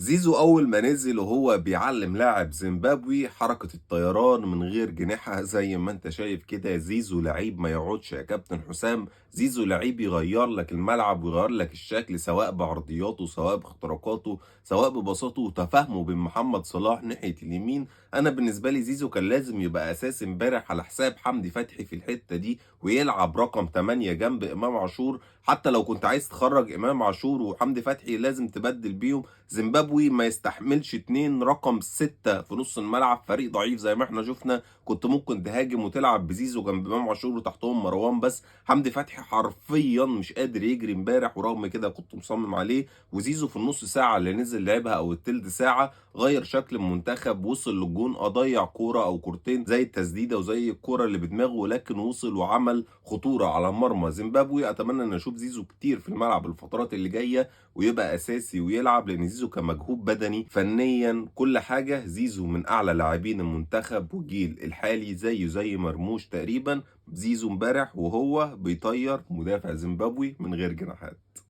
زيزو أول ما نزل وهو بيعلم لاعب زيمبابوي حركة الطيران من غير جناحها زي ما انت شايف كده. زيزو لعيب ما يقعدش يا كابتن حسام. زيزو لعيب يغير لك الملعب ويغير لك الشكل، سواء بعرضياته سواء باختراقاته سواء ببساطه وتفاهمه بين محمد صلاح ناحية اليمين. انا بالنسبة لي زيزو كان لازم يبقى اساسي امبارح على حساب حمدي فتحي في الحتة دي، ويلعب رقم 8 جنب امام عاشور. حتى لو كنت عايز تخرج امام عاشور وحمدي فتحي لازم تبدل بيهم. زيمبابوي ما يستحملش اتنين رقم 6 في نص الملعب، فريق ضعيف زي ما احنا شفنا. كنت ممكن تهاجم وتلعب بزيزو جنب امام عاشور وتحتهم مروان، بس حمدي فتحي حرفيا مش قادر يجري امبارح، ورغم كده كنت مصمم عليه. وزيزو في النص ساعه اللي نزل لعبها او التلت ساعه غير شكل المنتخب، وصل للجون، اضيع كوره او كورتين زي التسديده وزي الكوره اللي بدماغه، ولكن وصل وعمل خطوره على مرمى زيمبابوي. اتمنى ان اشوف زيزو كتير في الملعب الفترات اللي جايه ويبقى اساسي ويلعب، لان زيزو كان مجهود بدني فنيا كل حاجه. زيزو من اعلى لاعبين المنتخب والجيل الحالي، زيه زي مرموش تقريبا. زيزو امبارح وهو بيطير مدافع زيمبابوي من غير جناحات.